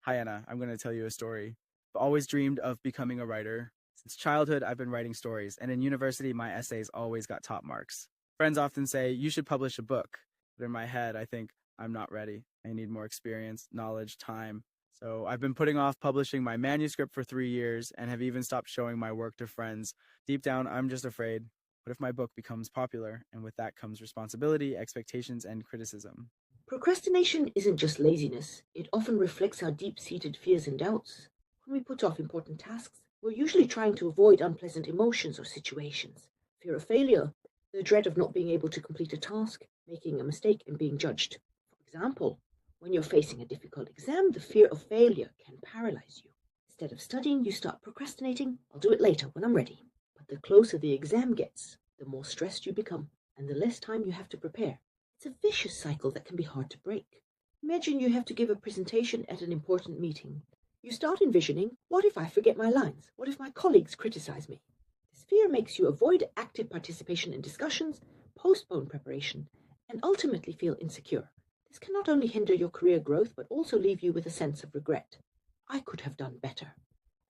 Hi, Anna. I'm going to tell you a story. I've always dreamed of becoming a writer. Since childhood, I've been writing stories, and in university, my essays always got top marks. Friends often say, you should publish a book. But in my head, I think, I'm not ready. I need more experience, knowledge, time. So I've been putting off publishing my manuscript for 3 years and have even stopped showing my work to friends. Deep down, I'm just afraid. What if my book becomes popular? And with that comes responsibility, expectations, and criticism. Procrastination isn't just laziness, it often reflects our deep seated fears and doubts. When we put off important tasks, we're usually trying to avoid unpleasant emotions or situations. Fear of failure, the dread of not being able to complete a task, making a mistake, and being judged. For example, when you're facing a difficult exam, the fear of failure can paralyze you. Instead of studying, you start procrastinating. I'll do it later when I'm ready. But the closer the exam gets, the more stressed you become, and the less time you have to prepare. It's a vicious cycle that can be hard to break. Imagine you have to give a presentation at an important meeting. You start envisioning, what if I forget my lines? What if my colleagues criticize me? This fear makes you avoid active participation in discussions, postpone preparation, and ultimately feel insecure. This can not only hinder your career growth, but also leave you with a sense of regret. I could have done better.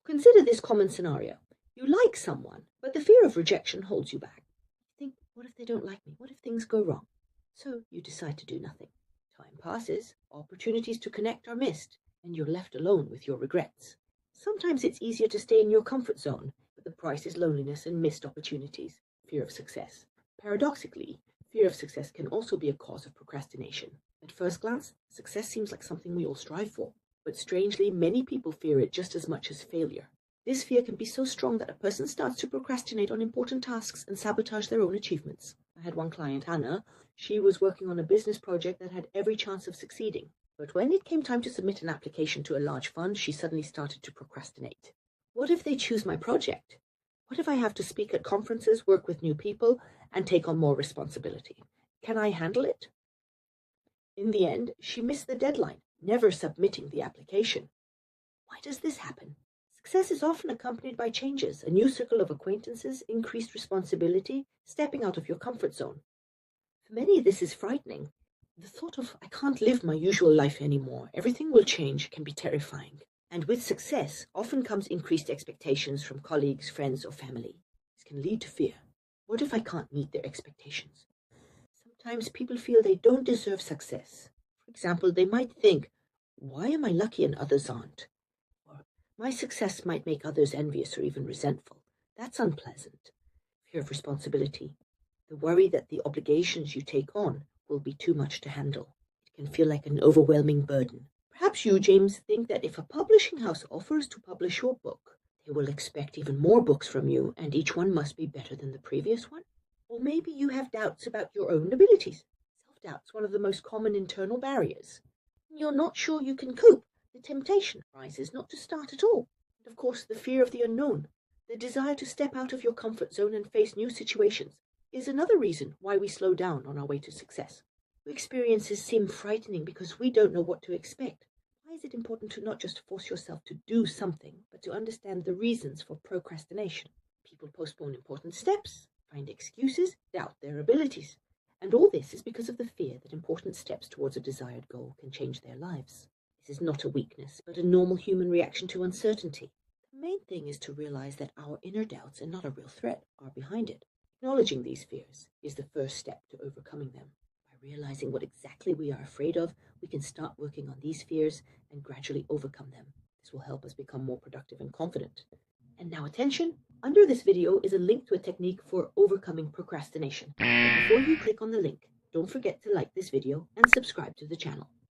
Consider this common scenario. You like someone, but the fear of rejection holds you back. You think, what if they don't like me? What if things go wrong? So you decide to do nothing. Time passes, opportunities to connect are missed, and you're left alone with your regrets. Sometimes it's easier to stay in your comfort zone, but the price is loneliness and missed opportunities, fear of success. Paradoxically, fear of success can also be a cause of procrastination. At first glance, success seems like something we all strive for, but strangely, many people fear it just as much as failure. This fear can be so strong that a person starts to procrastinate on important tasks and sabotage their own achievements. I had one client, Hannah. She was working on a business project that had every chance of succeeding. But when it came time to submit an application to a large fund, she suddenly started to procrastinate. What if they choose my project? What if I have to speak at conferences, work with new people, and take on more responsibility? Can I handle it? In the end, she missed the deadline, never submitting the application. Why does this happen? Success is often accompanied by changes, a new circle of acquaintances, increased responsibility, stepping out of your comfort zone. For many, this is frightening. The thought of, I can't live my usual life anymore, everything will change, can be terrifying. And with success often comes increased expectations from colleagues, friends, or family. This can lead to fear. What if I can't meet their expectations? Sometimes people feel they don't deserve success. For example, they might think, why am I lucky and others aren't? Or, my success might make others envious or even resentful. That's unpleasant. Fear of responsibility. The worry that the obligations you take on will be too much to handle. It can feel like an overwhelming burden. Perhaps you, James, think that if a publishing house offers to publish your book, they will expect even more books from you, and each one must be better than the previous one. Or maybe you have doubts about your own abilities. Self-doubt's one of the most common internal barriers. You're not sure you can cope. The temptation rises not to start at all. And of course, the fear of the unknown, the desire to step out of your comfort zone and face new situations, is another reason why we slow down on our way to success. Experiences seem frightening because we don't know what to expect. Why is it important to not just force yourself to do something, but to understand the reasons for procrastination? People postpone important steps, find excuses, doubt their abilities. And all this is because of the fear that important steps towards a desired goal can change their lives. This is not a weakness, but a normal human reaction to uncertainty. The main thing is to realize that our inner doubts, and not a real threat, are behind it. Acknowledging these fears is the first step to overcoming them. By realizing what exactly we are afraid of, we can start working on these fears and gradually overcome them. This will help us become more productive and confident. And now attention, under this video is a link to a technique for overcoming procrastination. But before you click on the link, don't forget to like this video and subscribe to the channel.